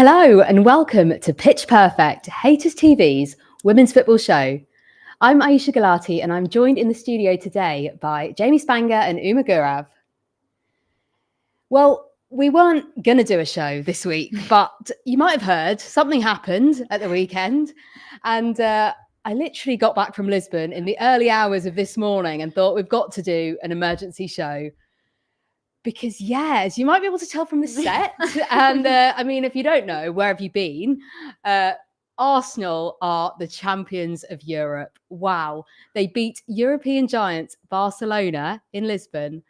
Hello and welcome to Pitch Perfect, Haters TV's women's football show. I'm Ayisha Gulati and I'm joined in the studio today by Jamie Spangher and Uma Gurav. Well, we weren't going to do a show this week, but you might have heard something happened at the weekend. And I literally got back from Lisbon in the early hours of this morning and thought we've got to do an emergency show. Because, yeah, as you might be able to tell from the set, and I mean, if you don't know, where have you been? Arsenal are the champions of Europe. Wow. They beat European giants Barcelona in Lisbon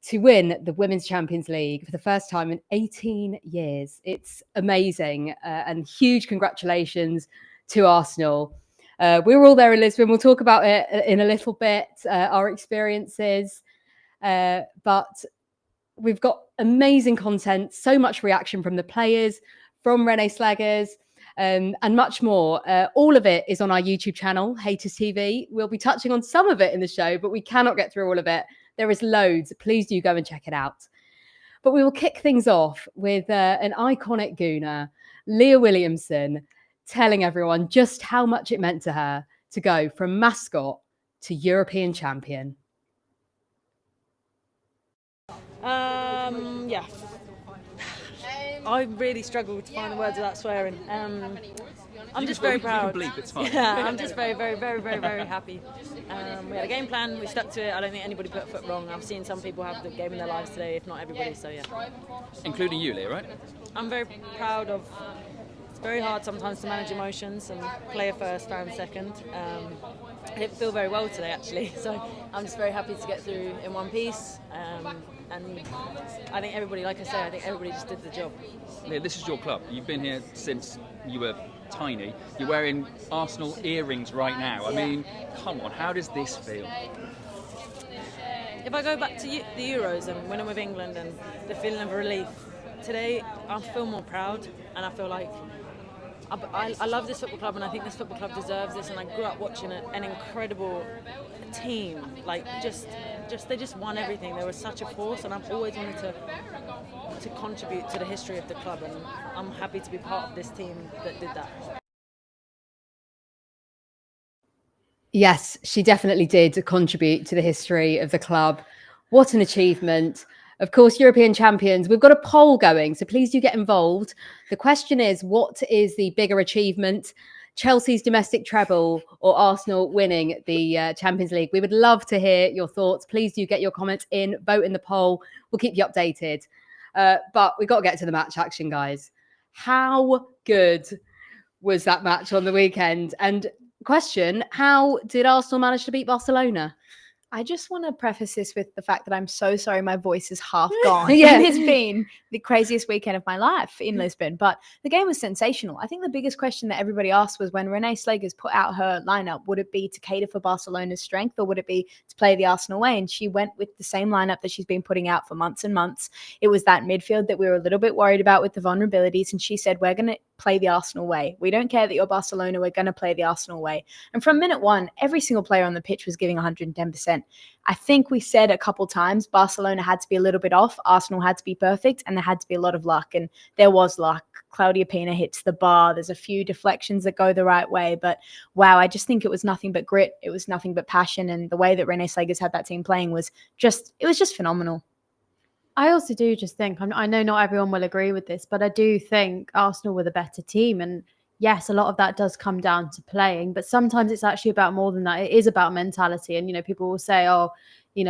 to win the Women's Champions League for the first time in 18 years. It's amazing and huge congratulations to Arsenal. We were all there in Lisbon. We'll talk about it in a little bit, our experiences. But we've got amazing content, so much reaction from the players, from Renee Slegers, and much more. All of it is on our YouTube channel, Haters TV. We'll be touching on some of it in the show, but we cannot get through all of it. There is loads. Please do go and check it out. But we will kick things off with an iconic Gooner, Leah Williamson, telling everyone just how much it meant to her to go from mascot to European champion. Yeah. I really struggled to find the words without swearing. I'm just very proud. You can bleep, it's fine. Yeah, I'm just very, very, very, very, very happy. We had a game plan, we stuck to it. I don't think anybody put a foot wrong. I've seen some people have the game in their lives today, if not everybody, so yeah. Including you, Leah, right? I'm very proud of. It's very hard sometimes to manage emotions and player first, fan second. I didn't feel very well today, actually, so I'm just very happy to get through in one piece. And I think everybody, like I say, I think everybody just did the job. Leah, this is your club. You've been here since you were tiny. You're wearing Arsenal earrings right now. I mean, come on, how does this feel? If I go back to the Euros and winning with England and the feeling of relief, today I feel more proud and I feel like I love this football club and I think this football club deserves this, and I grew up watching an incredible team, like they just won everything. They were such a force, and I've always wanted to contribute to the history of the club, and I'm happy to be part of this team that did that. Yes, she definitely did contribute to the history of the club. What an achievement. Of course, European champions. We've got a poll going, so please do get involved. The question is, what is the bigger achievement? Chelsea's domestic treble or Arsenal winning the Champions League? We would love to hear your thoughts. Please do get your comments in, vote in the poll. We'll keep you updated. But we've got to get to the match action, guys. How good was that match on the weekend? And question, how did Arsenal manage to beat Barcelona? I just want to preface this with the fact that I'm so sorry my voice is half gone. Yeah. It's been the craziest weekend of my life in Lisbon, but the game was sensational. I think the biggest question that everybody asked was when Renee Slegers put out her lineup, would it be to cater for Barcelona's strength or would it be to play the Arsenal way? And she went with the same lineup that she's been putting out for months and months. It was that midfield that we were a little bit worried about with the vulnerabilities. And she said, we're going to play the Arsenal way. We don't care that you're Barcelona. We're going to play the Arsenal way. And from minute one, every single player on the pitch was giving 110%. I think we said a couple times Barcelona had to be a little bit off, Arsenal had to be perfect, and there had to be a lot of luck. And there was luck. Claudia Pina hits the bar. There's a few deflections that go the right way. But wow, I just think it was nothing but grit. It was nothing but passion. And the way that Renee Slegers had that team playing was just phenomenal. I also do just think, I know not everyone will agree with this, but I do think Arsenal were the better team. And yes, a lot of that does come down to playing, but sometimes it's actually about more than that. It is about mentality. And, people will say,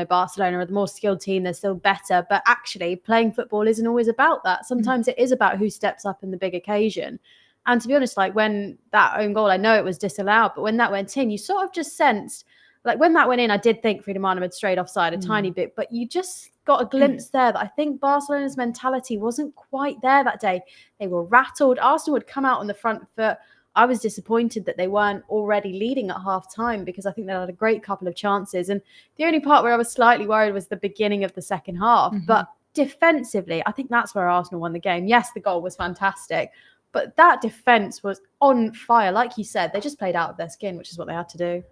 Barcelona are the more skilled team, they're still better. But actually, playing football isn't always about that. Sometimes it is about who steps up in the big occasion. And to be honest, like when that own goal, I know it was disallowed, but when that went in, you sort of just sensed, like when that went in, I did think Frida Maanum had strayed offside a tiny bit, but you just got a glimpse there that I think Barcelona's mentality wasn't quite there that day. They were rattled. Arsenal had come out on the front foot. I was disappointed that they weren't already leading at half time because I think they had a great couple of chances. And the only part where I was slightly worried was the beginning of the second half. But defensively, I think that's where Arsenal won the game. Yes, the goal was fantastic, but that defense was on fire. Like you said, they just played out of their skin, which is what they had to do.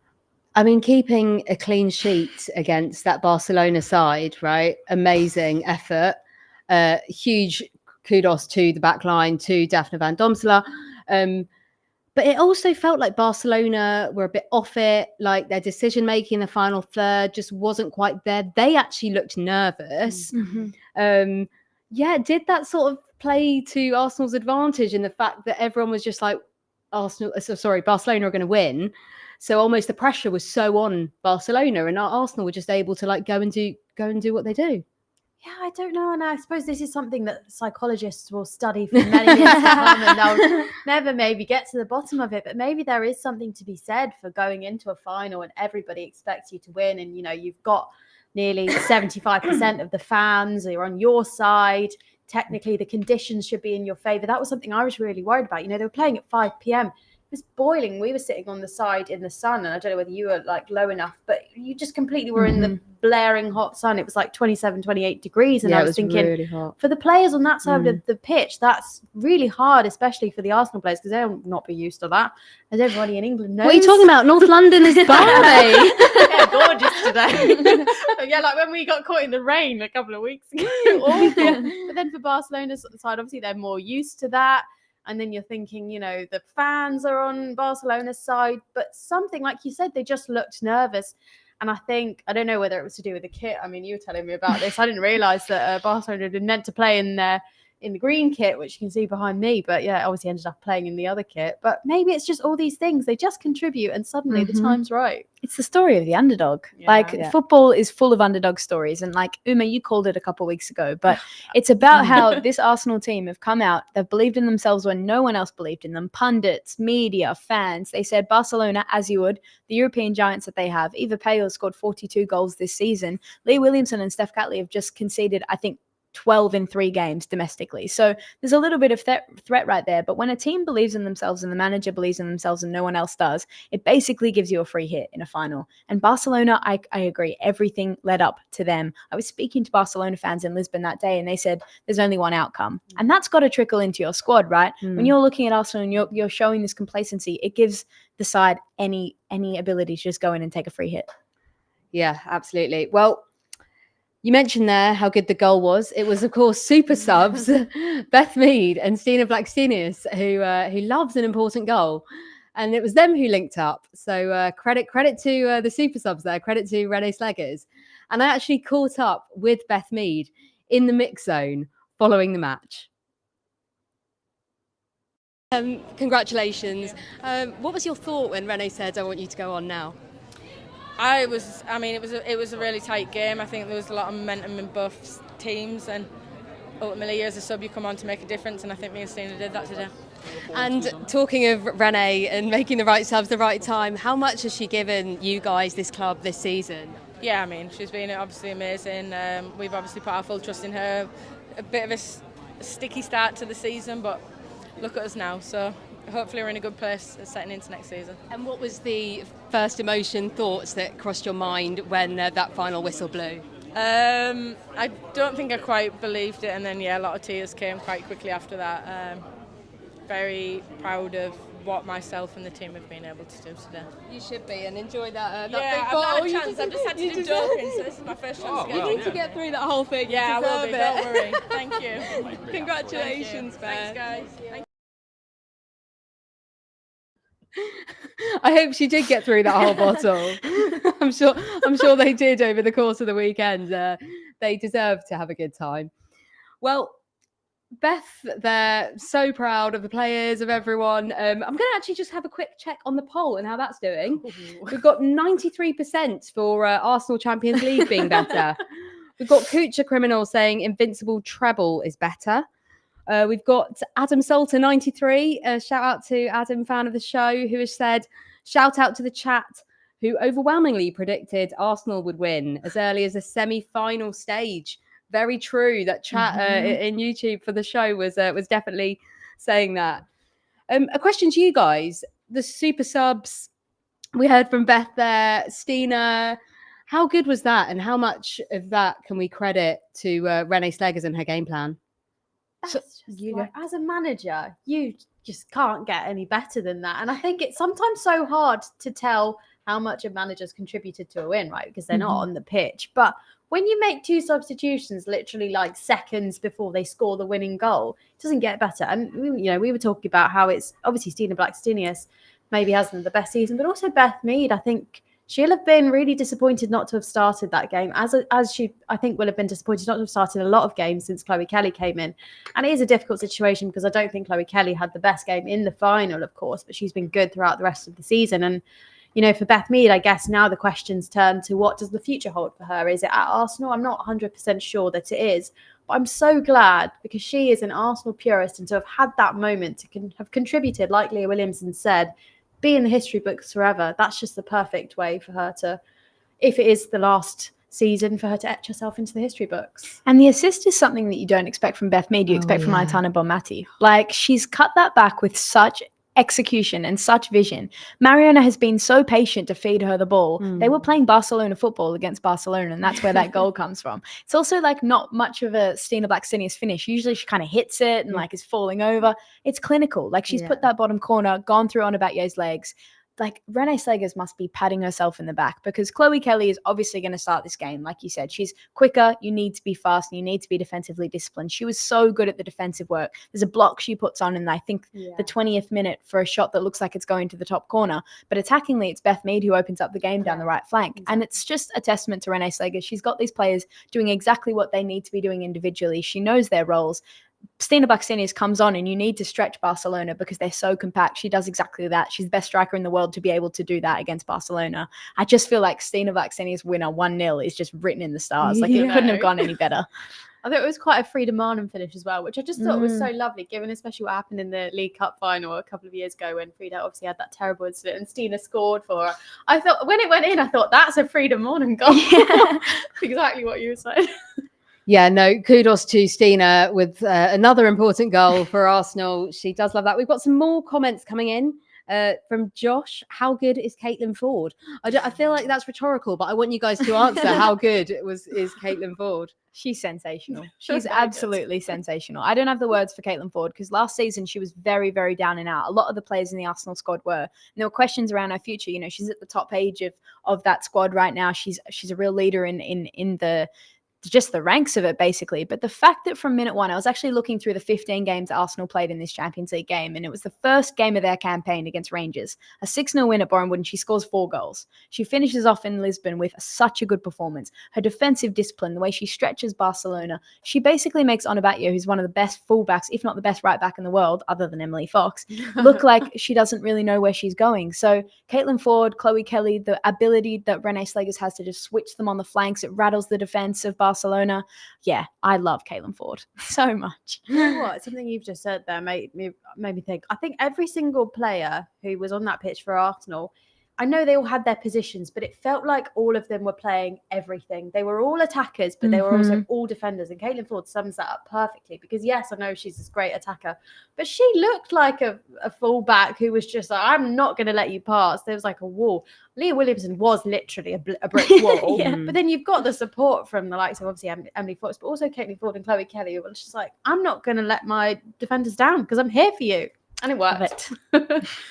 I mean, keeping a clean sheet against that Barcelona side, right? Amazing effort. Huge kudos to the back line, to Daphne van Domselaar. But it also felt like Barcelona were a bit off it, like their decision-making in the final third just wasn't quite there. They actually looked nervous. Did that sort of play to Arsenal's advantage in the fact that everyone was just like, Barcelona are going to win. So almost the pressure was so on Barcelona, and Arsenal were just able to like go and do what they do. Yeah, I don't know. And I suppose this is something that psychologists will study for many years to come, and they'll never maybe get to the bottom of it. But maybe there is something to be said for going into a final and everybody expects you to win. And, you've got nearly 75% of the fans are on your side. Technically, the conditions should be in your favour. That was something I was really worried about. They were playing at 5 p.m. It was boiling. We were sitting on the side in the sun, and I don't know whether you were like low enough, but you just completely were in the blaring hot sun. It was like 27, 28 degrees. And I was thinking, really hot. For the players on that side of the pitch, that's really hard, especially for the Arsenal players, because they'll not be used to that. As everybody in England knows. What are you talking about? North London is balmy. Yeah, gorgeous today. Yeah, like when we got caught in the rain a couple of weeks ago. But then for Barcelona's side, obviously they're more used to that. And then you're thinking, the fans are on Barcelona's side. But something, like you said, they just looked nervous. And I don't know whether it was to do with the kit. I mean, you were telling me about this. I didn't realise that Barcelona had been meant to play in the green kit, which you can see behind me. But yeah, obviously ended up playing in the other kit. But maybe it's just all these things. They just contribute and suddenly the time's right. It's the story of the underdog. Football is full of underdog stories. And like Uma, you called it a couple of weeks ago, but it's about how this Arsenal team have come out. They've believed in themselves when no one else believed in them. Pundits, media, fans. They said Barcelona, as you would, the European giants that they have. Eva Payet scored 42 goals this season. Leah Williamson and Steph Catley have just conceded, I think, 12 in 3 games domestically. So there's a little bit of threat right there. But when a team believes in themselves and the manager believes in themselves and no one else does, it basically gives you a free hit in a final. And Barcelona, I agree, everything led up to them. I was speaking to Barcelona fans in Lisbon that day and they said there's only one outcome. And that's got to trickle into your squad, right? When you're looking at Arsenal and you're showing this complacency, it gives the side any ability to just go in and take a free hit. Yeah, absolutely. Well, you mentioned there how good the goal was. It was, of course, super subs, Beth Mead and Stina Blackstenius, who loves an important goal. And it was them who linked up. So credit to the super subs there. Credit to Renee Slegers. And I actually caught up with Beth Mead in the mix zone following the match. Congratulations. What was your thought when Rene said, I want you to go on now? It was a really tight game. I think there was a lot of momentum in both teams, and ultimately as a sub you come on to make a difference, and I think me and Stina did that today. And talking of Rene and making the right subs the right time, how much has she given you guys, this club, this season? Yeah, I mean, she's been obviously amazing. We've obviously put our full trust in her. A bit of a sticky start to the season, but look at us now. So hopefully we're in a good place setting into next season. And what was the first thoughts that crossed your mind when that final whistle blew? I don't think I quite believed it, and then a lot of tears came quite quickly after that. Very proud of what myself and the team have been able to do today. You should be, and enjoy that big I've bottle. not had a chance. I've just had to do doping, so this is my first chance to get You need to get through that whole thing. Yeah, I will be, don't worry. Thank you. Congratulations, Beth. Thanks, guys. Thank you. I hope she did get through that whole bottle. I'm sure they did over the course of the weekend. They deserve to have a good time. Well, Beth, they're so proud of the players, of everyone. I'm going to actually just have a quick check on the poll and how that's doing. We've got 93% for Arsenal Champions League being better. We've got Kucha Criminal saying Invincible Treble is better. We've got Adam Salter 93. Shout out to Adam, fan of the show, who has said, shout out to the chat, who overwhelmingly predicted Arsenal would win as early as the semi-final stage. Very true. That chat in YouTube for the show was definitely saying that. A question to you guys: the super subs. We heard from Beth there, Stina. How good was that, and how much of that can we credit to Renee Slegers and her game plan? As a manager, you just can't get any better than that. And I think it's sometimes so hard to tell how much a manager's contributed to a win, right? Because they're not on the pitch. But when you make 2 substitutions literally like seconds before they score the winning goal, it doesn't get better. And we were talking about how it's obviously Stina Blackstenius maybe hasn't the best season, but also Beth Mead. I think she'll have been really disappointed not to have started that game, as she, I think, will have been disappointed not to have started a lot of games since Chloe Kelly came in. And it is a difficult situation because I don't think Chloe Kelly had the best game in the final, of course, but she's been good throughout the rest of the season. And, for Beth Mead, I guess now the questions turn to what does the future hold for her? Is it at Arsenal? I'm not 100% sure that it is. But I'm so glad because she is an Arsenal purist, and to have had that moment to have contributed, like Leah Williamson said, be in the history books forever. That's just the perfect way for her to, if it is the last season, for her to etch herself into the history books. And the assist is something that you don't expect from Beth Mead. You expect from Aitana Bonmati. Like, she's cut that back with such execution and such vision. Mariona has been so patient to feed her the ball. They were playing Barcelona football against Barcelona, and that's where that goal comes from. It's also like not much of a Stina Blackstenius finish. Usually she kind of hits it and like is falling over. It's clinical. Like, she's put that bottom corner, gone through Ona Batlló's legs. Like, Renee Slegers must be patting herself in the back because Chloe Kelly is obviously going to start this game. Like you said, she's quicker. You need to be fast and you need to be defensively disciplined. She was so good at the defensive work. There's a block she puts on in, I think, the 20th minute for a shot that looks like it's going to the top corner. But attackingly, it's Beth Mead who opens up the game down the right flank. And it's just a testament to Renee Slegers. She's got these players doing exactly what they need to be doing individually. She knows their roles. Stina Blackstenius comes on and you need to stretch Barcelona because they're so compact. She does exactly that. She's the best striker in the world to be able to do that against Barcelona. I just feel like Stina Blackstenius winner 1-0 is just written in the stars. Like, it couldn't have gone any better. I thought it was quite a Frida Marnham finish as well, which I just thought was so lovely, given especially what happened in the League Cup final a couple of years ago when Frida obviously had that terrible incident and Stina scored for her. I thought when it went in, I thought that's a Frida Marnham goal. Exactly what you were saying. Yeah, no, kudos to Stina with another important goal for Arsenal. She does love that. We've got some more comments coming in from Josh. How good is Caitlin Ford? I feel like that's rhetorical, but I want you guys to answer how good is Caitlin Ford. She's sensational. She's absolutely sensational. I don't have the words for Caitlin Ford because last season she was very, very down and out. A lot of the players in the Arsenal squad were. And there were questions around her future. She's at the top age of that squad right now. She's a real leader in the just the ranks of it, basically. But the fact that from minute one, I was actually looking through the 15 games Arsenal played in this Champions League game, and it was the first game of their campaign against Rangers. A 6-0 win at Bournemouth, and she scores 4 goals. She finishes off in Lisbon with such a good performance. Her defensive discipline, the way she stretches Barcelona, she basically makes Ona Batlló, who's one of the best fullbacks, if not the best right back in the world, other than Emily Fox, look like she doesn't really know where she's going. So Caitlin Ford, Chloe Kelly, the ability that Renee Slegers has to just switch them on the flanks, it rattles the defense of Barcelona. Yeah, I love Caitlin Ford so much. You know what? Something you've just said there made me think. I think every single player who was on that pitch for Arsenal, I know they all had their positions, but it felt like all of them were playing everything. They were all attackers, but they were also all defenders. And Caitlin Ford sums that up perfectly because, yes, I know she's this great attacker, but she looked like a fullback who was just like, I'm not going to let you pass. There was like a wall. Leah Williamson was literally a brick wall. But then you've got the support from the likes of obviously Emily Fox, but also Caitlin Ford and Chloe Kelly, who were just like, I'm not going to let my defenders down because I'm here for you. And it worked.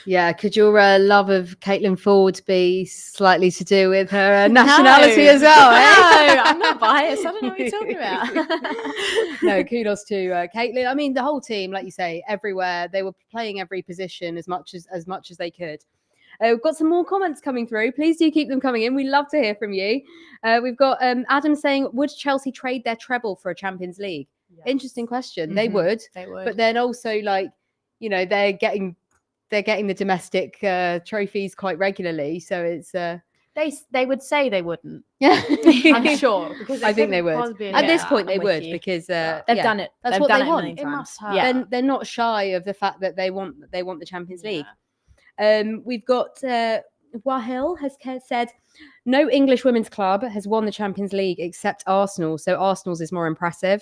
Yeah, could your love of Caitlin Ford be slightly to do with her nationality as well? No, I'm not biased. I don't know what you're talking about. No, kudos to Caitlin. I mean, the whole team, like you say, everywhere. They were playing every position as much as they could. We've got some more comments coming through. Please do keep them coming in. We love to hear from you. We've got Adam saying, would Chelsea trade their treble for a Champions League? Yes. Interesting question. They would. But then also like, they're getting the domestic trophies quite regularly, so it's they would say they wouldn't. Yeah, I'm sure because I think they would. At this point, they would because they've done it. That's what they want. It must have. Yeah. They're not shy of the fact that they want the Champions League. We've got Wahil has said no English women's club has won the Champions League except Arsenal, so Arsenal's is more impressive.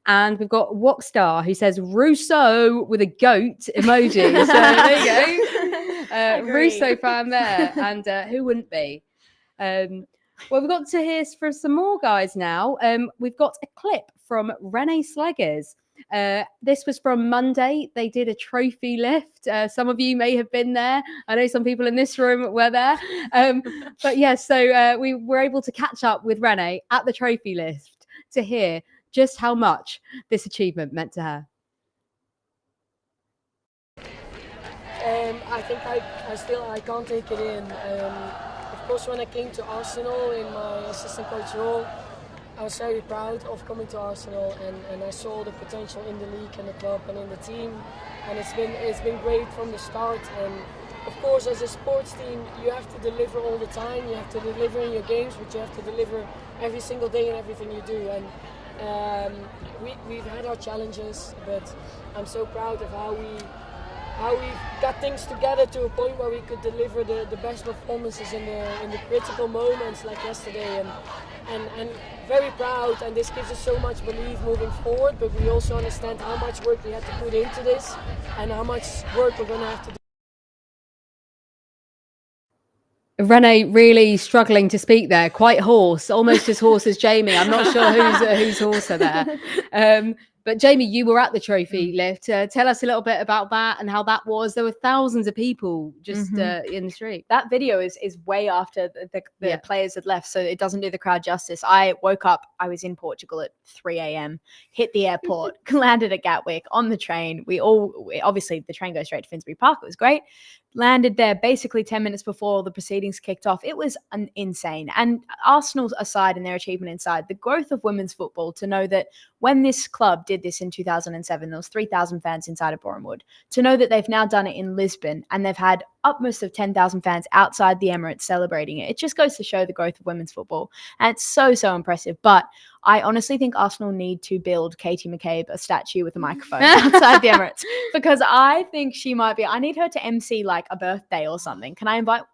And we've got Walkstar who says Rousseau with a goat emoji. So there you go. Rousseau fan there. And who wouldn't be? Well, we've got to hear from some more guys now. We've got a clip from Renee Slegers This was from Monday. They did a trophy lift. Some of you may have been there. I know some people in this room were there. But yeah, so we were able to catch up with Rene at the trophy lift to hear just how much this achievement meant to her. I think I can't take it in. Of course, when I came to Arsenal in my assistant coach role, I was very proud of coming to Arsenal, and I saw the potential in the league and the club and in the team, and it's been great from the start. And of course, as a sports team, you have to deliver all the time. You have to deliver in your games, but you have to deliver every single day in everything you do. And we've had our challenges, but I'm so proud of how we got things together to a point where we could deliver the best performances in the critical moments like yesterday, and very proud, and this gives us so much belief moving forward. But we also understand how much work we had to put into this and how much work we're going to have to do. Rene really struggling to speak there, quite hoarse, almost as hoarse as Jamie. I'm not sure who's hoarser there. But Jamie, you were at the trophy lift. Tell us a little bit about that and how that was. There were thousands of people just in the street. That video is way after the players had left, so it doesn't do the crowd justice. I woke up, I was in Portugal at 3 a.m, hit the airport, landed at Gatwick on the train. Obviously the train goes straight to Finsbury Park. It was great. Landed there basically 10 minutes before the proceedings kicked off. It was insane. And Arsenal aside and their achievement inside, the growth of women's football, to know that when this club did this in 2007, there was 3,000 fans inside of Bournemouth. To know that they've now done it in Lisbon and they've had upwards of 10,000 fans outside the Emirates celebrating it. It just goes to show the growth of women's football. And it's so impressive. But I honestly think Arsenal need to build Katie McCabe a statue with a microphone outside the Emirates, because I think she might be. I need her to MC like a birthday or something. Can I invite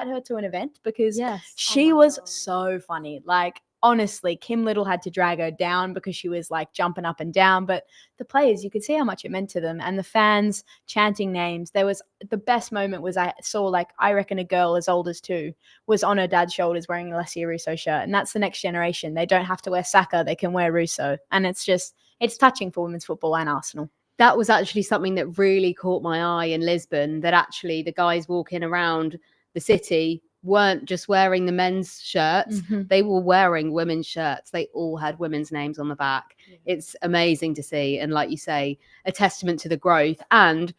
her to an event? Because she was so funny. Like, honestly, Kim Little had to drag her down because she was like jumping up and down. But the players, you could see how much it meant to them, and the fans chanting names. The best moment was I saw, like, I reckon a girl as old as 2 was on her dad's shoulders wearing a Alessia Russo shirt. And that's the next generation. They don't have to wear Saka, they can wear Russo. And it's touching for women's football and Arsenal. That was actually something that really caught my eye in Lisbon, that actually the guys walking around the city weren't just wearing the men's shirts, they were wearing women's shirts. They all had women's names on the back. It's amazing to see, and like you say, a testament to the growth, and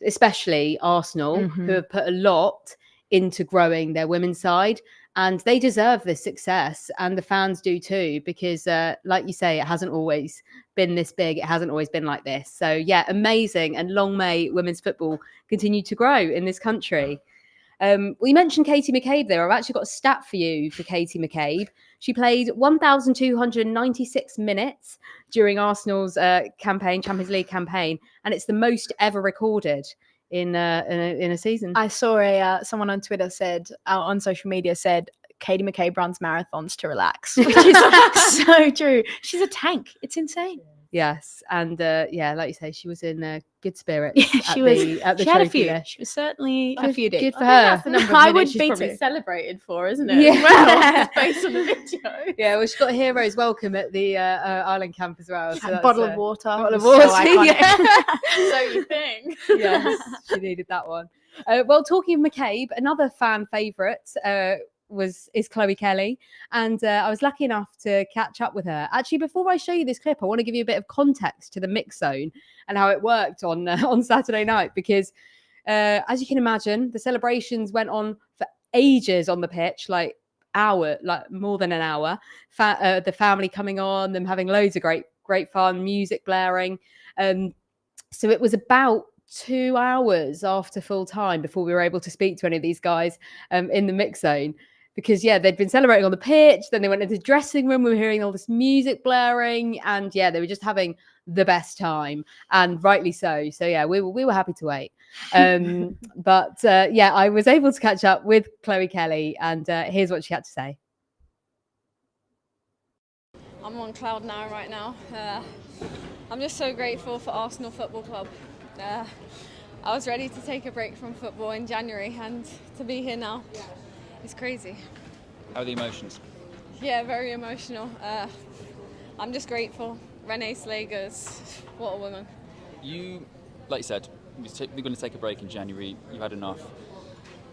especially Arsenal, who have put a lot into growing their women's side, and they deserve this success, and the fans do too, because like you say, it hasn't always been this big, it hasn't always been like this. So yeah, amazing, and long may women's football continue to grow in this country. We mentioned Katie McCabe there. I've actually got a stat for you for Katie McCabe. She played 1,296 minutes during Arsenal's Champions League campaign, and it's the most ever recorded in a season. I saw someone on Twitter said, on social media said, Katie McCabe runs marathons to relax, which is so true. She's a tank. It's insane. Yes, and like you say, she was in good spirits. Yeah, she had a few. She was certainly a few. Good for her. That's the number of I would minutes she's beat probably it. celebrated for, isn't it? Yeah. Well, based on the video. Yeah, well, she got a hero's welcome at the Ireland camp as well. So A bottle of water. Bottle of water. So iconic. So you think? Yes, she needed that one. Well, talking of McCabe, another fan favourite is Chloe Kelly, and I was lucky enough to catch up with her. Actually, before I show you this clip, I want to give you a bit of context to the mix zone and how it worked on Saturday night, because as you can imagine, the celebrations went on for ages on the pitch, like more than an hour. The family coming on, them having loads of great fun, music blaring. So it was about 2 hours after full time before we were able to speak to any of these guys in the mix zone, because they'd been celebrating on the pitch, then they went into the dressing room, we were hearing all this music blaring, and they were just having the best time, and rightly so. So we were happy to wait. But I was able to catch up with Chloe Kelly, and here's what she had to say. I'm on cloud nine right now. I'm just so grateful for Arsenal Football Club. I was ready to take a break from football in January, and to be here now, it's crazy. How are the emotions? Yeah, very emotional. I'm just grateful. Renee Slegers, what a woman. You, like you said, we're going to take a break in January. You had enough.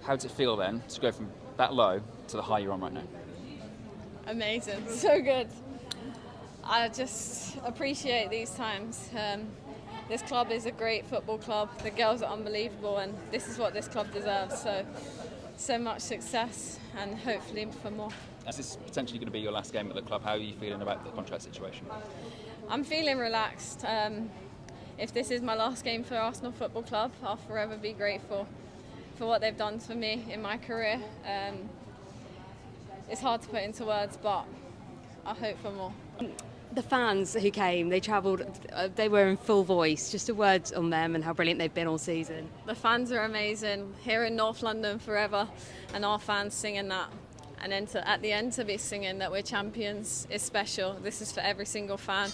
How does it feel then to go from that low to the high you're on right now? Amazing, so good. I just appreciate these times. This club is a great football club. The girls are unbelievable, and this is what this club deserves. So much success, and hopefully for more. This is potentially going to be your last game at the club. How are you feeling about the contract situation? I'm feeling relaxed. If this is my last game for Arsenal Football Club, I'll forever be grateful for what they've done for me in my career. It's hard to put into words, but I hope for more. The fans who came, they travelled, they were in full voice. Just a word on them and how brilliant they've been all season. The fans are amazing. Here in North London forever, and our fans singing that. And then at the end to be singing that we're champions is special. This is for every single fan.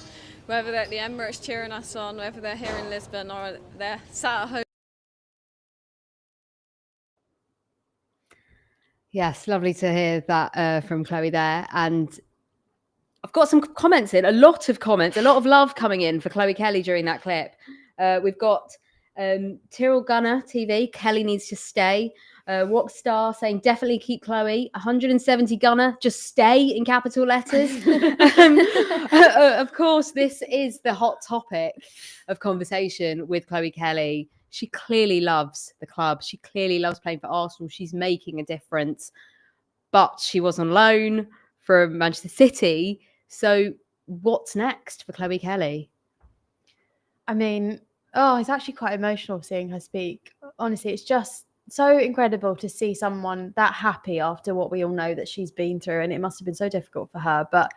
Whether they're at the Emirates cheering us on, whether they're here in Lisbon or they're sat at home. Yes, lovely to hear that from Chloe there. And I've got some comments in, a lot of love coming in for Chloe Kelly during that clip. We've got Tyrrell Gunner TV, Kelly needs to stay. Walkstar saying definitely keep Chloe. 170 Gunner, just stay in capital letters. Of course, this is the hot topic of conversation with Chloe Kelly. She clearly loves the club. She clearly loves playing for Arsenal. She's making a difference. But she was on loan from Manchester City. So what's next for Chloe Kelly? I mean, it's actually quite emotional seeing her speak. Honestly, it's just so incredible to see someone that happy after what we all know that she's been through. And it must have been so difficult for her. But,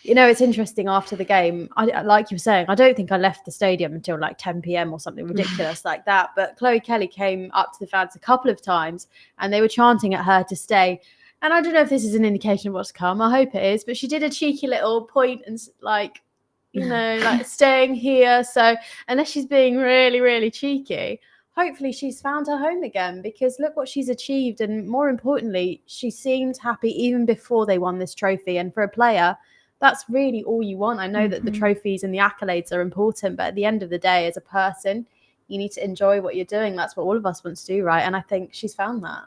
it's interesting after the game. Like you were saying, I don't think I left the stadium until like 10 p.m. or something ridiculous like that. But Chloe Kelly came up to the fans a couple of times and they were chanting at her to stay. And I don't know if this is an indication of what's to come. I hope it is. But she did a cheeky little point and like staying here. So unless she's being really, really cheeky, hopefully she's found her home again, because look what she's achieved. And more importantly, she seemed happy even before they won this trophy. And for a player, that's really all you want. I know that the trophies and the accolades are important, but at the end of the day, as a person, you need to enjoy what you're doing. That's what all of us want to do, right? And I think she's found that.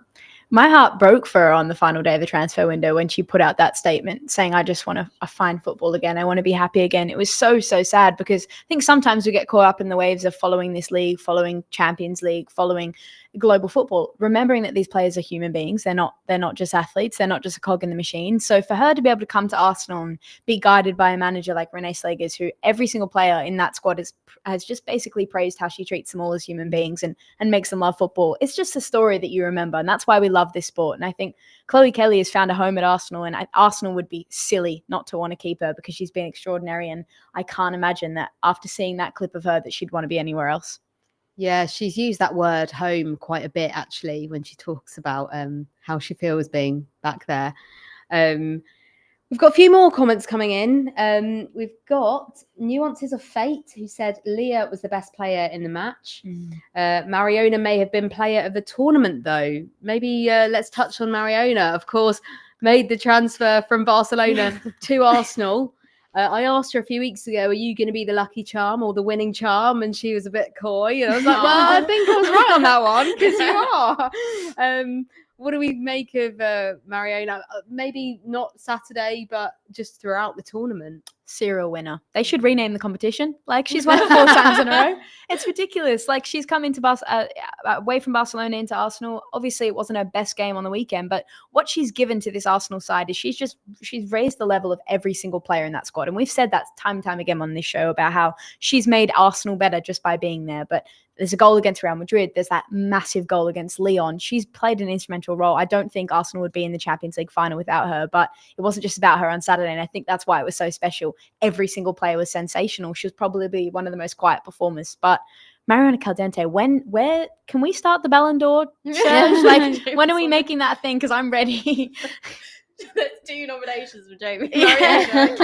My heart broke for her on the final day of the transfer window when she put out that statement saying, I just want to find football again. I want to be happy again. It was so, so sad, because I think sometimes we get caught up in the waves of following this league, following Champions League, following global football, remembering that these players are human beings. They're not just athletes. They're not just a cog in the machine. So for her to be able to come to Arsenal and be guided by a manager like Renee Slegers, who every single player in that squad has just basically praised how she treats them all as human beings and makes them love football. It's just a story that you remember. And that's why we love this sport. And I think Chloe Kelly has found a home at Arsenal, and Arsenal would be silly not to want to keep her, because she's been extraordinary. And I can't imagine that after seeing that clip of her that she'd want to be anywhere else. Yeah, she's used that word home quite a bit, actually, when she talks about how she feels being back there. We've got a few more comments coming in. We've got Nuances of Fate, who said Leah was the best player in the match. Mariona may have been player of the tournament, though. Maybe let's touch on Mariona. Of course, made the transfer from Barcelona to Arsenal. I asked her a few weeks ago, are you going to be the lucky charm or the winning charm? And she was a bit coy. And I was like, well, I think I was right on that one, because you are. What do we make of Mariona? Maybe not Saturday, but just throughout the tournament. Serial winner. They should rename the competition. Like, she's won it 4 times in a row. It's ridiculous. Like, she's come into away from Barcelona into Arsenal. Obviously, it wasn't her best game on the weekend, but what she's given to this Arsenal side is she's raised the level of every single player in that squad. And we've said that time and time again on this show about how she's made Arsenal better just by being there. But there's a goal against Real Madrid. There's that massive goal against Lyon. She's played an instrumental role. I don't think Arsenal would be in the Champions League final without her, but it wasn't just about her on Saturday. And I think that's why it was so special. Every single player was sensational. She was probably one of the most quiet performers. But Mariona Caldente, where can we start the Ballon d'Or search? Like, when are we making that a thing? Because I'm ready. There's 2 nominations for Jamie. Yeah.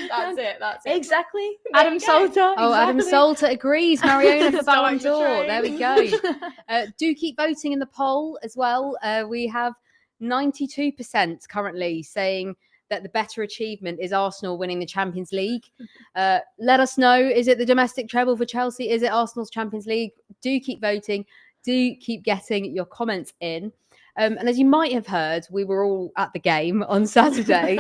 That's it. Exactly. Adam Salter. Oh, exactly. Adam Salter agrees. Mariona for Ballon Start d'Or. the There we go. Do keep voting in the poll as well. We have 92% currently saying that the better achievement is Arsenal winning the Champions League. Let us know. Is it the domestic treble for Chelsea? Is it Arsenal's Champions League? Do keep voting. Do keep getting your comments in. And as you might have heard, we were all at the game on Saturday.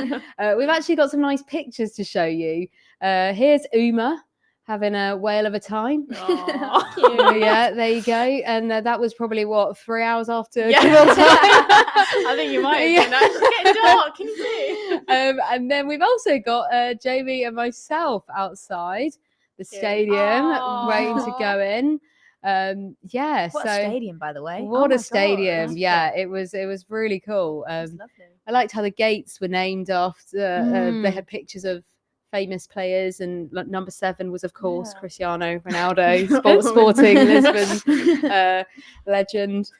We've actually got some nice pictures to show you. Here's Uma having a whale of a time. Yeah, there you go. And that was probably 3 hours after kickoff time. I think you might have been. It's getting dark. Can you see? And then we've also got Jamie and myself outside the stadium waiting to go in. What a stadium, by the way. What a stadium. God, yeah, it was really cool. lovely. I liked how the gates were named after they had pictures of famous players, and number 7 was of course Cristiano Ronaldo, Sporting Lisbon legend.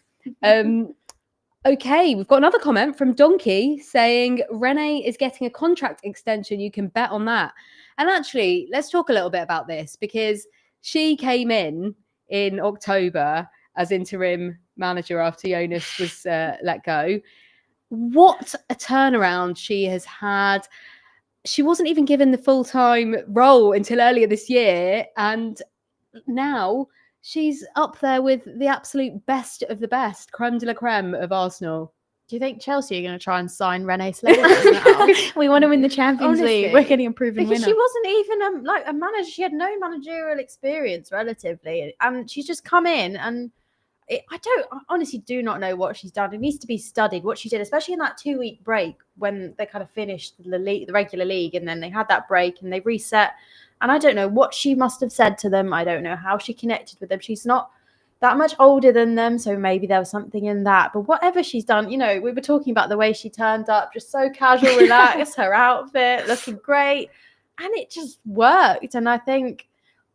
Okay, we've got another comment from Donkey saying Rene is getting a contract extension. You can bet on that. And actually, let's talk a little bit about this, because she came in October as interim manager after Jonas was let go. What a turnaround she has had. She wasn't even given the full-time role until earlier this year, and now she's up there with the absolute best of the best, creme de la creme of Arsenal. Do you think Chelsea are going to try and sign Renee Slegers now? We want to win the Champions League. We're getting a proven because winner. she wasn't even a manager. She had no managerial experience relatively, and she's just come in and I honestly do not know what she's done. It needs to be studied what she did, especially in that 2-week break when they kind of finished the regular league, and then they had that break and they reset. And I don't know what she must have said to them. I don't know how she connected with them. She's not that much older than them, so maybe there was something in that. But whatever she's done, we were talking about the way she turned up, just so casual, relaxed, her outfit, looking great, and it just worked. And I think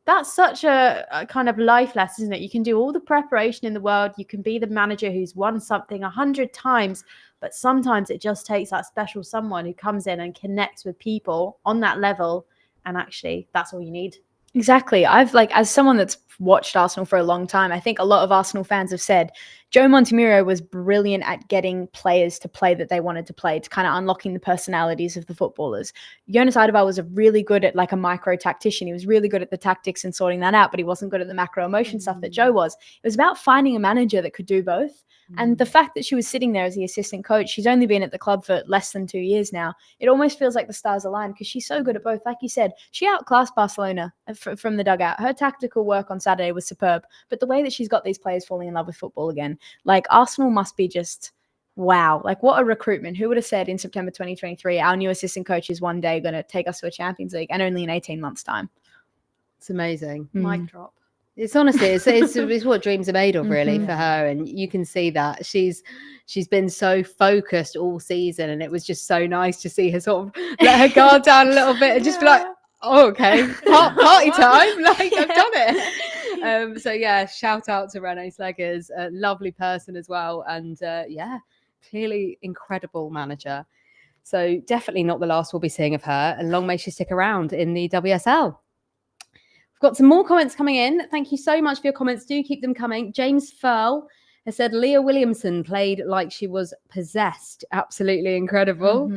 that's such a kind of life lesson, isn't it? You can do all the preparation in the world. You can be the manager who's won something 100 times, but sometimes it just takes that special someone who comes in and connects with people on that level. And actually, that's all you need. Exactly. I've as someone that's watched Arsenal for a long time, I think a lot of Arsenal fans have said Joe Montemurro was brilliant at getting players to play that they wanted to play, to kind of unlocking the personalities of the footballers. Jonas Eidevall was really good at a micro tactician. He was really good at the tactics and sorting that out, but he wasn't good at the macro emotion stuff that Joe was. It was about finding a manager that could do both. And the fact that she was sitting there as the assistant coach, she's only been at the club for less than 2 years now. It almost feels like the stars aligned because she's so good at both. Like you said, she outclassed Barcelona from the dugout. Her tactical work on Saturday was superb. But the way that she's got these players falling in love with football again, Arsenal must be just, wow. What a recruitment. Who would have said in September 2023, our new assistant coach is one day going to take us to a Champions League, and only in 18 months' time. It's amazing. Mic drop. It's honestly, it's what dreams are made of, really, for her, and you can see that she's been so focused all season, and it was just so nice to see her sort of let her guard down a little bit and just be like, "Oh, okay, party time!" I've done it. So yeah, shout out to Renee Slegers, a lovely person as well, and clearly incredible manager. So definitely not the last we'll be seeing of her, and long may she stick around in the WSL. Got some more comments coming in. Thank you so much for your comments. Do keep them coming. James Furl has said Leah Williamson played like she was possessed. Absolutely incredible.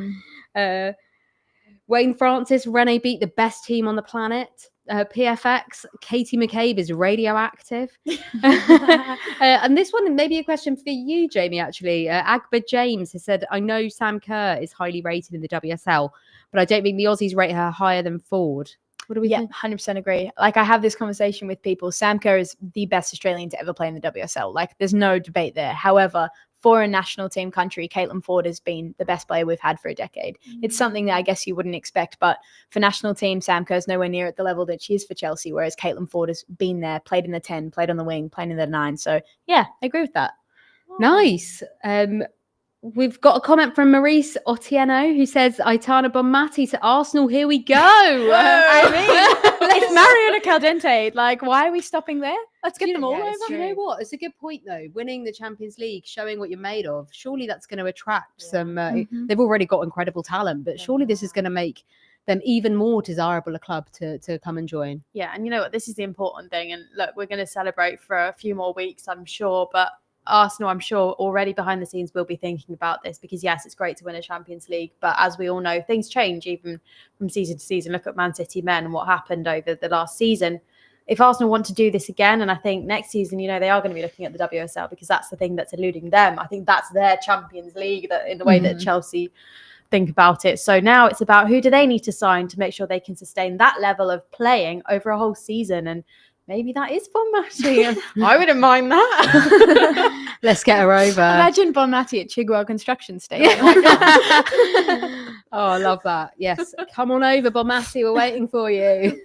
Wayne Francis, Rene beat the best team on the planet. PFX, Katie McCabe is radioactive. And this one may be a question for you, Jamie, actually. Agba James has said, I know Sam Kerr is highly rated in the WSL, but I don't think the Aussies rate her higher than Ford. What do we think? 100% agree. I have this conversation with people. Sam Kerr is the best Australian to ever play in the WSL. There's no debate there. However, for a national team country, Caitlin Ford has been the best player we've had for a decade. It's something that I guess you wouldn't expect, but for national team, Sam Kerr's nowhere near at the level that she is for Chelsea, whereas Caitlin Ford has been there, played in the 10, played on the wing, played in the 9. So yeah, I agree with that. Nice. We've got a comment from Maurice Otieno who says, Aitana Bonmati to Arsenal, here we go. It's Mariana Caldente. Why are we stopping there? Let's get them all over. Do you know what? It's a good point, though. Winning the Champions League, showing what you're made of. Surely that's going to attract some... They've already got incredible talent, but surely this is going to make them even more desirable a club to come and join. Yeah, and you know what? This is the important thing. And look, we're going to celebrate for a few more weeks, I'm sure, but Arsenal, I'm sure, already behind the scenes will be thinking about this because, yes, it's great to win a Champions League. But as we all know, things change even from season to season. Look at Man City men and what happened over the last season. If Arsenal want to do this again, and I think next season, they are going to be looking at the WSL because that's the thing that's eluding them. I think that's their Champions League that in the way that Chelsea think about it. So now it's about who do they need to sign to make sure they can sustain that level of playing over a whole season. And maybe that is Bon Mati. I wouldn't mind that. Let's get her over. Imagine Bon Mati at Chigwell Construction Station. Oh, I love that. Yes. Come on over, Bon Mati. We're waiting for you.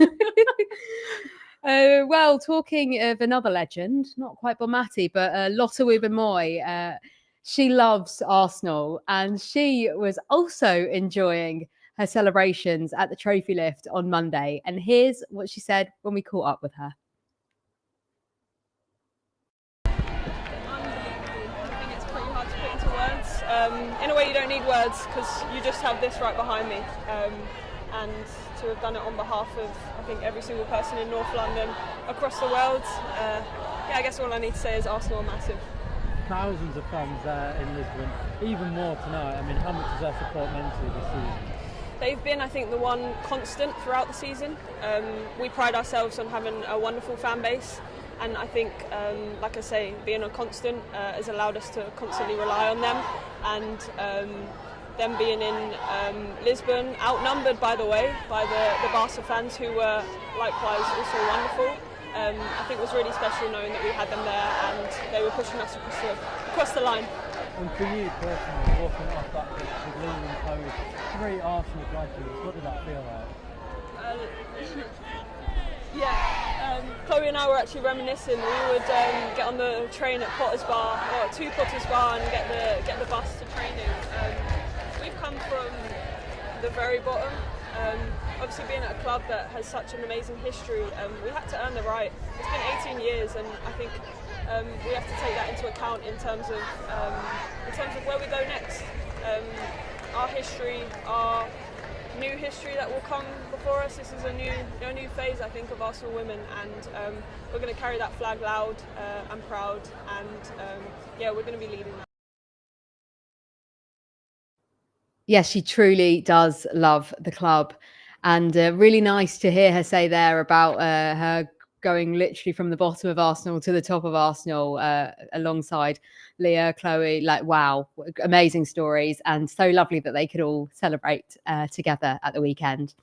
Well, talking of another legend, not quite Bon Mati, but Lotte Wubben-Moy. She loves Arsenal, and she was also enjoying her celebrations at the trophy lift on Monday. And here's what she said when we caught up with her. I think it's pretty hard to put into words. In a way, you don't need words because you just have this right behind me. And to have done it on behalf of, I think, every single person in North London, across the world, I guess all I need to say is Arsenal are massive. Thousands of fans there in Lisbon, even more tonight. I mean, how much is their support meant to this season? They've been, I think, the one constant throughout the season. We pride ourselves on having a wonderful fan base, and I think, like I say, being a constant has allowed us to constantly rely on them, and them being in Lisbon, outnumbered, by the way, by the Barca fans who were likewise also wonderful. I think it was really special knowing that we had them there and they were pushing us across the line. And for you personally, walking off that pitch with Leah and Chloe, 3 Arsenal graduates, what did that feel like? Chloe and I were actually reminiscing. We would get on the train at Potter's Bar, or to Potter's Bar, and get the bus to training. We've come from the very bottom. Obviously being at a club that has such an amazing history, we had to earn the right. It's been 18 years and I think we have to take that into account in terms of where we go next. Our history, our new history that will come before us. This is a new phase, I think, of Arsenal women, and we're going to carry that flag loud and proud, and we're going to be leading that. Yes, she truly does love the club. And really nice to hear her say there about her going literally from the bottom of Arsenal to the top of Arsenal alongside Leah, Chloe. Like, wow, amazing stories. And so lovely that they could all celebrate together at the weekend.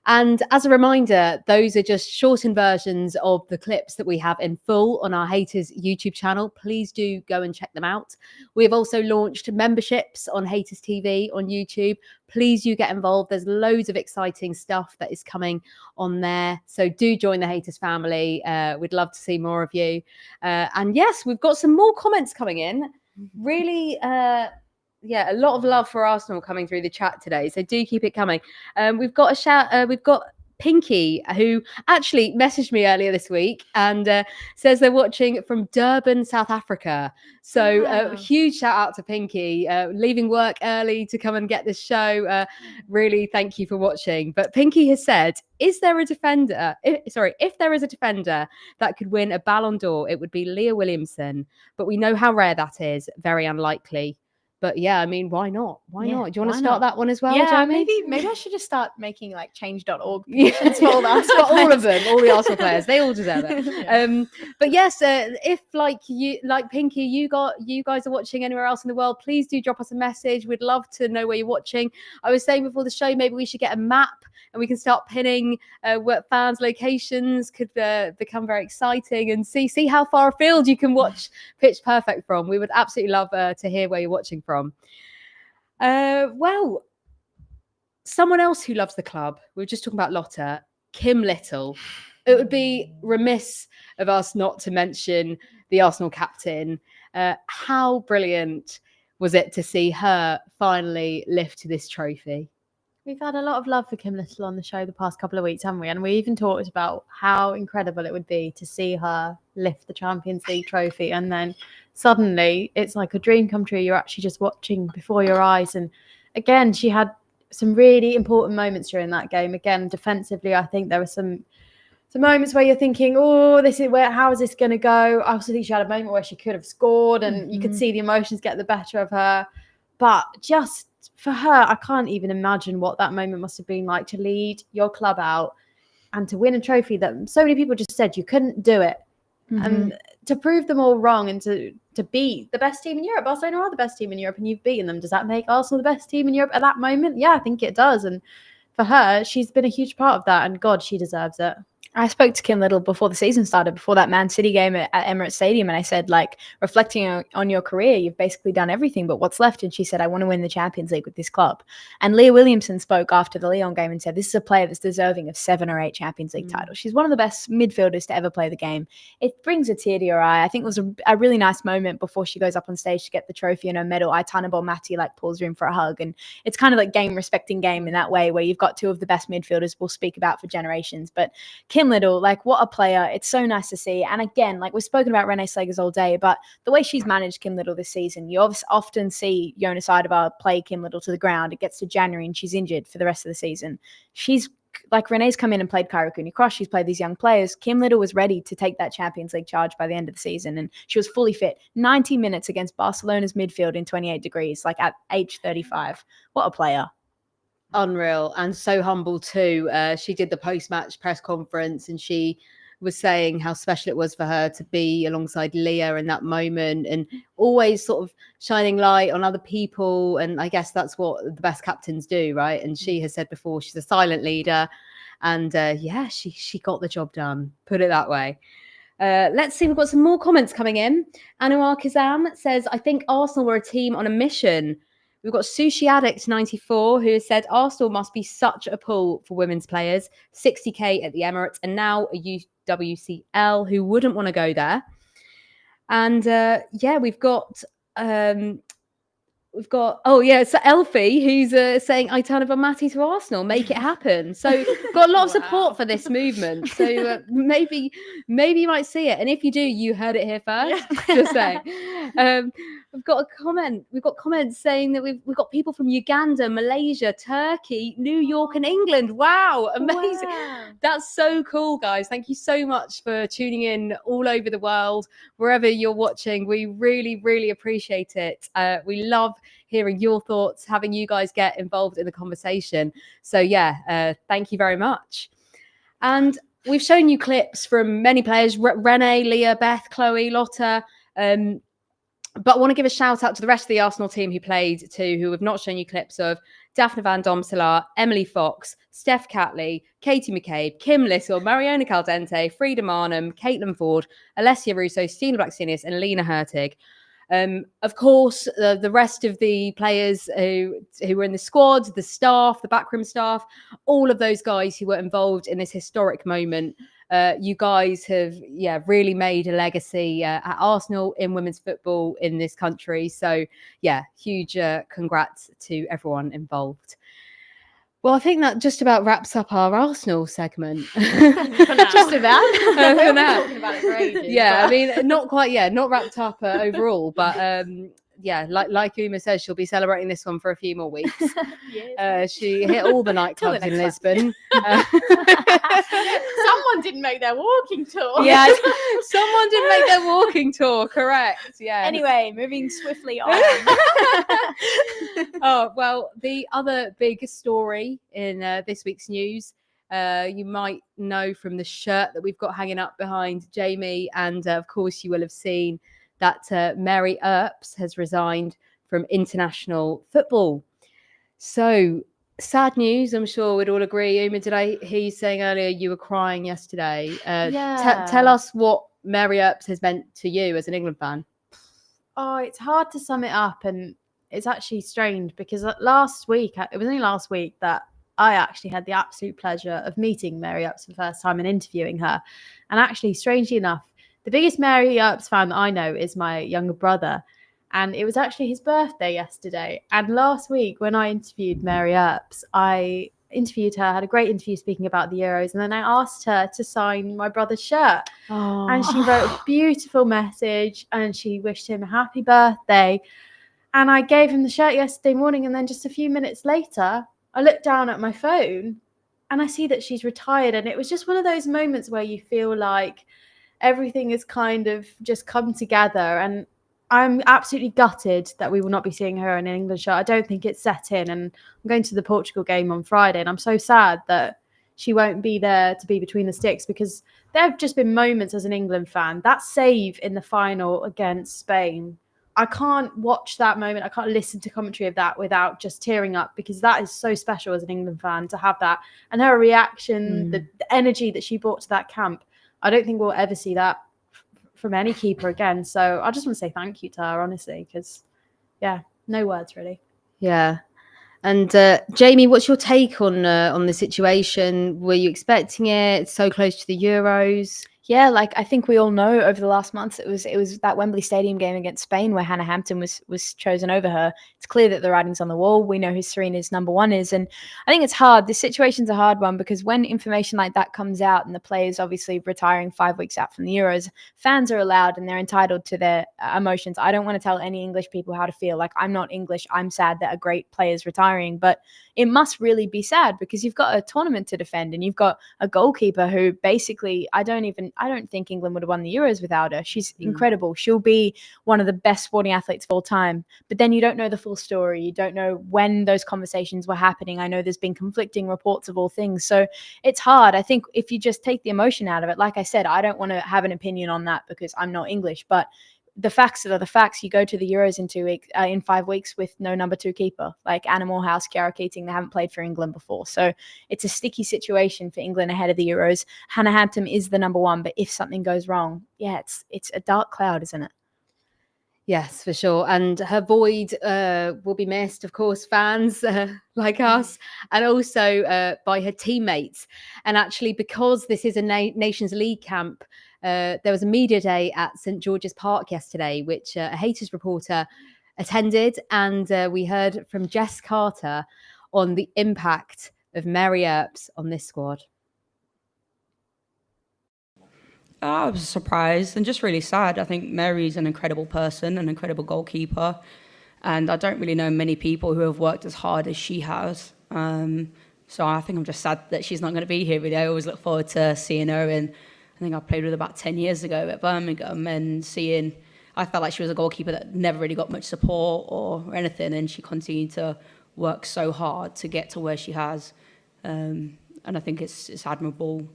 And as a reminder, those are just shortened versions of the clips that we have in full on our Haters YouTube channel. Please do go and check them out. We have also launched memberships on Haters TV on YouTube. Please do get involved. There's loads of exciting stuff that is coming on there. So do join the Haters family. We'd love to see more of you. And yes, we've got some more comments coming in. Really, a lot of love for Arsenal coming through the chat today. So do keep it coming. We've got a shout. We've got Pinky, who actually messaged me earlier this week and says they're watching from Durban, South Africa. So huge shout out to Pinky, leaving work early to come and get this show. Really, thank you for watching. But Pinky has said, if there is a defender that could win a Ballon d'Or, it would be Leah Williamson. But we know how rare that is. Very unlikely. But yeah, I mean, why not? Why not? Do you want to start that one as well, Yeah, Jamie? maybe I should just start making like change.org petitions for all the Arsenal players. All of them, all the Arsenal players, they all deserve it. But yes, if like Pinky, you guys are watching anywhere else in the world, please do drop us a message. We'd love to know where you're watching. I was saying before the show, maybe we should get a map and we can start pinning what fans' locations could become very exciting, and see how far afield you can watch Pitch Perfect from. We would absolutely love to hear where you're watching from. Well, someone else who loves the club, we were just talking about Lotte, Kim Little. It would be remiss of us not to mention the Arsenal captain. How brilliant was it to see her finally lift this trophy? We've had a lot of love for Kim Little on the show the past couple of weeks, haven't we? And we even talked about how incredible it would be to see her lift the Champions League trophy. And then suddenly it's like a dream come true. You're actually just watching before your eyes. And again, she had some really important moments during that game. Again, defensively, I think there were some the moments where you're thinking, oh, how is this going to go? I also think she had a moment where she could have scored and you could see the emotions get the better of her. But just for her, I can't even imagine what that moment must have been like to lead your club out and to win a trophy that so many people just said you couldn't do it. And to prove them all wrong and to beat the best team in Europe. Barcelona are the best team in Europe and you've beaten them. Does that make Arsenal the best team in Europe at that moment? Yeah, I think it does. And for her, she's been a huge part of that. And God, she deserves it. I spoke to Kim Little before the season started, before that Man City game at Emirates Stadium, and I said, like, reflecting on your career, you've basically done everything, but what's left? And she said, I want to win the Champions League with this club. And Leah Williamson spoke after the Lyon game and said, this is a player that's deserving of 7 or 8 Champions League titles. She's one of the best midfielders to ever play the game. It brings a tear to your eye. I think it was a really nice moment before she goes up on stage to get the trophy and her medal. Ayisha Gulati like pulls her in for a hug, and it's kind of like respecting game in that way, where you've got 2 of the best midfielders we'll speak about for generations. But Kim Little, like, what a player. It's so nice to see. And again, like, we've spoken about Renee Slegers all day, but the way she's managed Kim Little this season, you often see Jonas Ideva play Kim Little to the ground. It gets to January and she's injured for the rest of the season. She's like, Renee's come in and played Kyra Cooney-Cross. She's played these young players. Kim Little was ready to take that Champions League charge by the end of the season, and she was fully fit. 90 minutes against Barcelona's midfield in 28 degrees, like at age 35. What a player. Unreal, and so humble too. She did the post-match press conference and she was saying how special it was for her to be alongside Leah in that moment, and always sort of shining light on other people. And I guess that's what the best captains do, right? And she has said before, she's a silent leader, and she got the job done, put it that way. Let's see, we've got some more comments coming in. Anwar Kazam says, I think Arsenal were a team on a mission. We've got Sushi Addict 94 who has said Arsenal must be such a pull for women's players. 60k at the Emirates and now a UWCL. Who wouldn't want to go there? And we've got so Elfie who's saying Ayisha Gulati to Arsenal, make it happen. So got a lot of support for this movement. So maybe you might see it, and if you do, you heard it here first. Just saying. We've got a comment. We've got comments saying that we've got people from Uganda, Malaysia, Turkey, New York, and England. Wow, amazing! Wow. That's so cool, guys. Thank you so much for tuning in all over the world, wherever you're watching. We really, really appreciate it. We love hearing your thoughts, having you guys get involved in the conversation. So thank you very much. And we've shown you clips from many players: Rene, Leah, Beth, Chloe, Lotte. But I want to give a shout out to the rest of the Arsenal team who played too, who we've not shown you clips of: Daphne Van Domselaar, Emily Fox, Steph Catley, Katie McCabe, Kim Little, Mariona Caldente, Frida Marnham, Caitlin Ford, Alessia Russo, Stina Blacksinius, and Lena Hurtig. Of course, the rest of the players who were in the squad, the staff, the backroom staff, all of those guys who were involved in this historic moment. You guys have, really made a legacy at Arsenal in women's football in this country. So, huge congrats to everyone involved. Well, I think that just about wraps up our Arsenal segment. Just about. For now. Talking about it for ages, I mean, not quite, not wrapped up overall, but like Uma says, she'll be celebrating this one for a few more weeks. She hit all the nightclubs in Lisbon. Someone didn't make their walking tour. Yeah, someone didn't make their walking tour, correct. Yeah. Anyway, moving swiftly on. Oh, well, the other big story in this week's news, you might know from the shirt that we've got hanging up behind Jamie, and of course you will have seen that Mary Earps has resigned from international football. So sad news, I'm sure we'd all agree. Uma, did I hear you saying earlier you were crying yesterday? Tell us what Mary Earps has meant to you as an England fan. Oh, it's hard to sum it up, and it's actually strange because last week, it was only last week that I actually had the absolute pleasure of meeting Mary Earps for the first time and interviewing her. And actually, strangely enough, the biggest Mary Earps fan that I know is my younger brother. And it was actually his birthday yesterday. And last week when I interviewed Mary Earps, I interviewed her, had a great interview speaking about the Euros. And then I asked her to sign my brother's shirt. Oh. And she wrote a beautiful message and she wished him a happy birthday. And I gave him the shirt yesterday morning. And then just a few minutes later, I looked down at my phone and I see that she's retired. And it was just one of those moments where you feel like everything has kind of just come together. And I'm absolutely gutted that we will not be seeing her in an England shirt. I don't think it's set in. And I'm going to the Portugal game on Friday, and I'm so sad that she won't be there to be between the sticks, because there have just been moments as an England fan. That save in the final against Spain, I can't watch that moment. I can't listen to commentary of that without just tearing up, because that is so special as an England fan to have that. And her reaction, the energy that she brought to that camp, I don't think we'll ever see that from any keeper again. So I just want to say thank you to her, honestly, because, yeah, no words really. Yeah. And Jamie, what's your take on the situation? Were you expecting it? So close to the Euros. Yeah, like I think we all know over the last months, it was that Wembley Stadium game against Spain where Hannah Hampton was chosen over her. It's clear that the writing's on the wall. We know who Serena's number one is. And I think it's hard. This situation's a hard one, because when information like that comes out and the players obviously retiring 5 weeks out from the Euros, fans are allowed and they're entitled to their emotions. I don't want to tell any English people how to feel. Like, I'm not English. I'm sad that a great player's retiring. But it must really be sad, because you've got a tournament to defend and you've got a goalkeeper who basically, I don't think England would have won the Euros without her. She's incredible. She'll be one of the best sporting athletes of all time. But then you don't know the full story. You don't know when those conversations were happening. I know there's been conflicting reports of all things. So it's hard. I think if you just take the emotion out of it, like I said, I don't want to have an opinion on that because I'm not English, but the facts are the facts. You go to the Euros in 5 weeks with no number 2 keeper, like Anna Morehouse, Kiara Keating. They haven't played for England before. So it's a sticky situation for England ahead of the Euros. Hannah Hampton is the number 1, but if something goes wrong, yeah, it's a dark cloud, isn't it? Yes, for sure. And her void will be missed, of course, fans like us, and also by her teammates. And actually, because this is a Nations League camp, there was a media day at St George's Park yesterday, which a Haters reporter attended. And we heard from Jess Carter on the impact of Mary Earps on this squad. I was surprised and just really sad. I think Mary's an incredible person, an incredible goalkeeper, and I don't really know many people who have worked as hard as she has. So I think I'm just sad that she's not going to be here. Really, I always look forward to seeing her, and I think I played with her about 10 years ago at Birmingham, and I felt like she was a goalkeeper that never really got much support or anything, and she continued to work so hard to get to where she has, and I think it's admirable.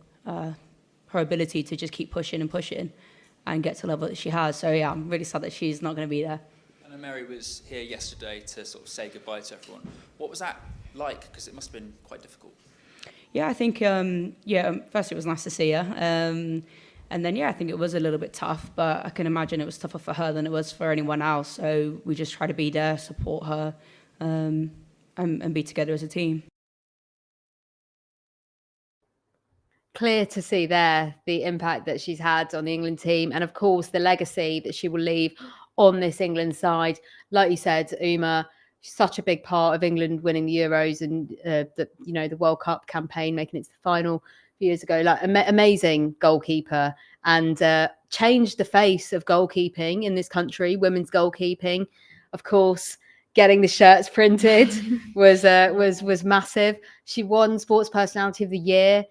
Her ability to just keep pushing and get to the level that she has. So yeah, I'm really sad that she's not going to be there. I know Mary was here yesterday to sort of say goodbye to everyone. What was that like? Because it must have been quite difficult. Yeah, I think, first it was nice to see her. And then, I think it was a little bit tough, but I can imagine it was tougher for her than it was for anyone else. So we just try to be there, support her, and be together as a team. Clear to see there the impact that she's had on the England team, and of course the legacy that she will leave on this England side. Like you said, Uma, such a big part of England winning the Euros and the World Cup campaign, making it to the final a few years ago. Like amazing goalkeeper, and changed the face of goalkeeping in this country. Women's goalkeeping, of course. Getting the shirts printed was massive. She won Sports Personality of the Year.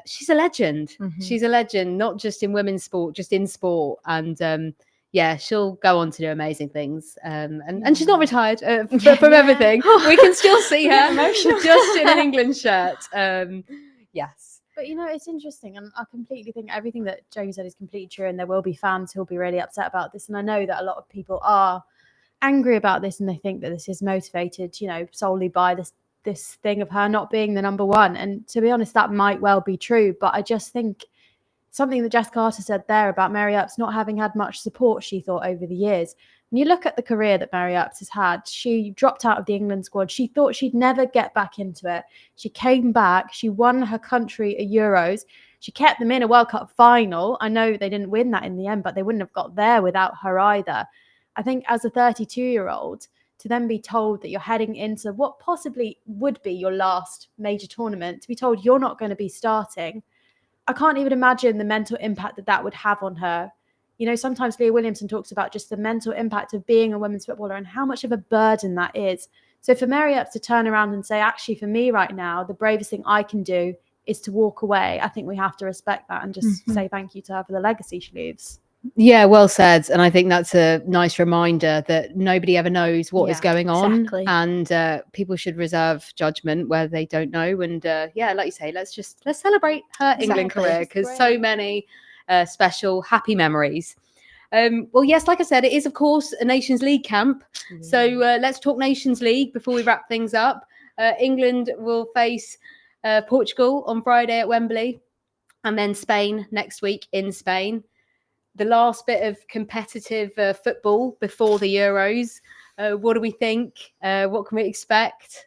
She's a legend. Mm-hmm. She's a legend, not just in women's sport, just in sport. And she'll go on to do amazing things. And she's not retired from everything. We can still see her just in an England shirt. Yes. But, it's interesting. And I completely think everything that Jamie said is completely true. And there will be fans who'll be really upset about this. And I know that a lot of people are angry about this, and they think that this is motivated, solely by this thing of her not being the number 1. And to be honest, that might well be true. But I just think something that Jess Carter said there about Mary Earps not having had much support, she thought, over the years. When you look at the career that Mary Earps has had, she dropped out of the England squad. She thought she'd never get back into it. She came back. She won her country a Euros. She kept them in a World Cup final. I know they didn't win that in the end, but they wouldn't have got there without her either. I think as a 32-year-old, to then be told that you're heading into what possibly would be your last major tournament, to be told you're not going to be starting, I can't even imagine the mental impact that would have on her. Sometimes Leah Williamson talks about just the mental impact of being a women's footballer and how much of a burden that is So for Mary Earps to turn around and say, actually, for me right now, the bravest thing I can do is to walk away, I think we have to respect that and just say thank you to her for the legacy she leaves. Yeah, well said. And I think that's a nice reminder that nobody ever knows what is going on. Exactly. And people should reserve judgment where they don't know. And yeah, like you say, let's celebrate her England career, because so many special, happy memories. Well, yes, like I said, it is, of course, a Nations League camp. So let's talk Nations League before we wrap things up. England will face Portugal on Friday at Wembley, and then Spain next week in Spain. The last bit of competitive football before the Euros. What do we think? What can we expect?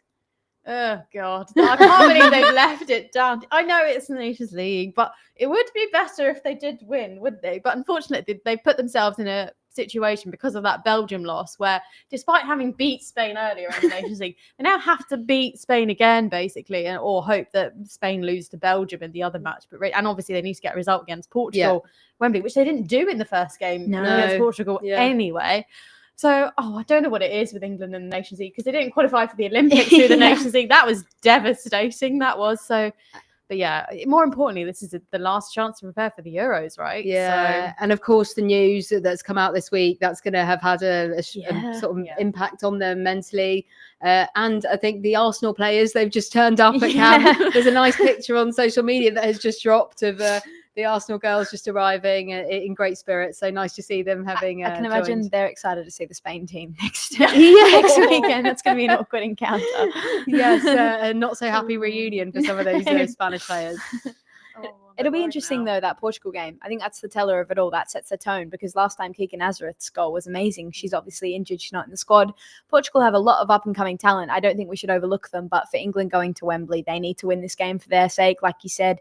Oh, God. I can't believe they've left it down. I know it's the Nations League, but it would be better if they did win, wouldn't they? But unfortunately, they put themselves in a situation because of that Belgium loss where, despite having beat Spain earlier in the Nations League, they now have to beat Spain again, basically, or hope that Spain lose to Belgium in the other match. And obviously, they need to get a result against Portugal, Wembley, which they didn't do in the first game against Portugal anyway. So, I don't know what it is with England and the Nations League, because they didn't qualify for the Olympics through the Nations League. That was devastating. That was so. But yeah, more importantly, this is the last chance to prepare for the Euros, right? Yeah. So, and of course, the news that's come out this week, that's going to have had a sort of impact on them mentally. And I think the Arsenal players, they've just turned up at camp. There's a nice picture on social media that has just dropped of the Arsenal girls just arriving in great spirits. So nice to see them having. I can imagine they're excited to see the Spain team next weekend. That's going to be an awkward encounter. Yes, a not so happy reunion for some of those Spanish players. It'll be interesting, though, that Portugal game. I think that's the teller of it all. That sets the tone, because last time Keegan Nazareth's goal was amazing. She's obviously injured. She's not in the squad. Portugal have a lot of up-and-coming talent. I don't think we should overlook them. But for England going to Wembley, they need to win this game for their sake. Like you said,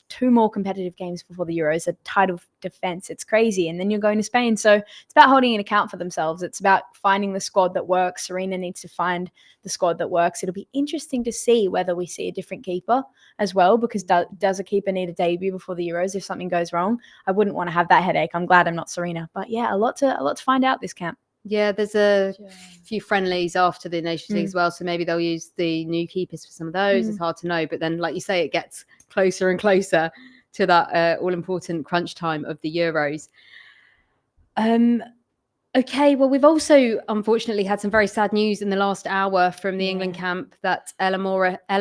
2 more competitive games before the Euros, a title defence. It's crazy. And then you're going to Spain. So it's about holding an account for themselves. It's about finding the squad that works. Serena needs to find the squad that works. It'll be interesting to see whether we see a different keeper as well, because does a keeper need a debut before the Euros if something goes wrong? I wouldn't want to have that headache. I'm glad I'm not Serena. But yeah, a lot to find out this camp. Yeah, there's a few friendlies after the Nations League as well, so maybe they'll use the new keepers for some of those. It's hard to know, but then, like you say, it gets closer and closer to that all-important crunch time of the Euros. Okay, well, we've also unfortunately had some very sad news in the last hour from the England camp that Ella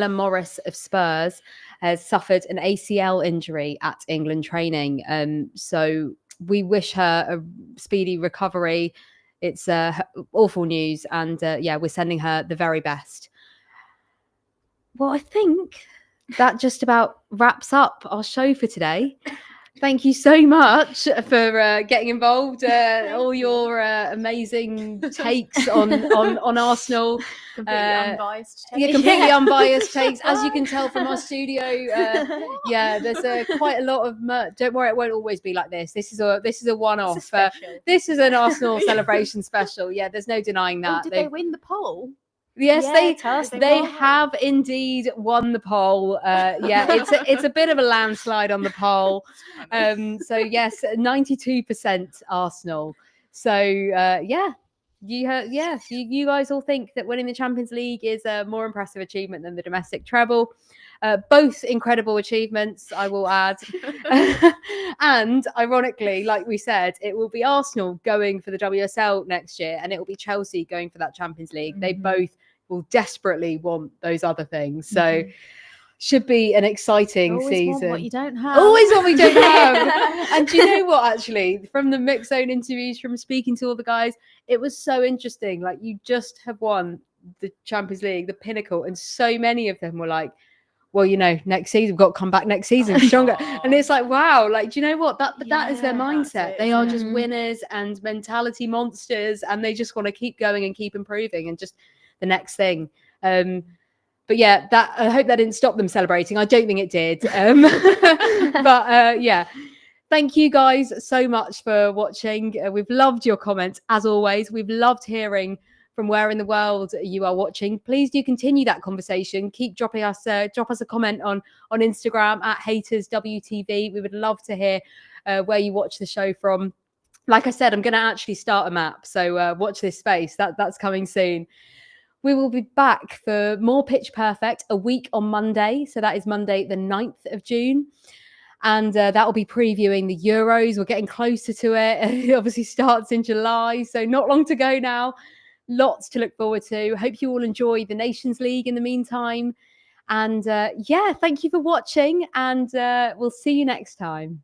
Morris of Spurs has suffered an ACL injury at England training. So we wish her a speedy recovery. It's awful news, and we're sending her the very best. Well, I think that just about wraps up our show for today. Thank you so much for getting involved. All your amazing takes on Arsenal. Completely unbiased takes. Yeah, completely unbiased takes. As you can tell from our studio, there's quite a lot of merch. Don't worry, it won't always be like this. This is a one-off. This is an Arsenal celebration special. Yeah, there's no denying that. Did they win the poll? Yes, they have indeed won the poll. It's a bit of a landslide on the poll. So yes, 92% Arsenal. So you guys all think that winning the Champions League is a more impressive achievement than the domestic treble. Both incredible achievements, I will add. And ironically, like we said, it will be Arsenal going for the WSL next year, and it will be Chelsea going for that Champions League. They both will desperately want those other things. So should be an exciting season. Want what you don't have. Always what we don't have. And do you know what, actually, from the Mix Zone interviews, from speaking to all the guys, it was so interesting. Like, you just have won the Champions League, the pinnacle, and so many of them were like, well, next season, we've got to come back next season stronger. And it's like, wow, like, do you know what? That is their mindset. They are just winners and mentality monsters, and they just want to keep going and keep improving and just the next thing. But yeah, I hope that didn't stop them celebrating. I don't think it did. But thank you guys so much for watching. We've loved your comments, as always. We've loved hearing from where in the world you are watching. Please do continue that conversation. Keep drop us a comment on Instagram at HatersWTV. We would love to hear where you watch the show from. Like I said, I'm going to actually start a map, so watch this space. That's coming soon. We will be back for more Pitch Perfect a week on Monday. So that is Monday, the 9th of June. And that will be previewing the Euros. We're getting closer to it. It obviously starts in July, so not long to go now. Lots to look forward to. Hope you all enjoy the Nations League in the meantime. And thank you for watching, and we'll see you next time.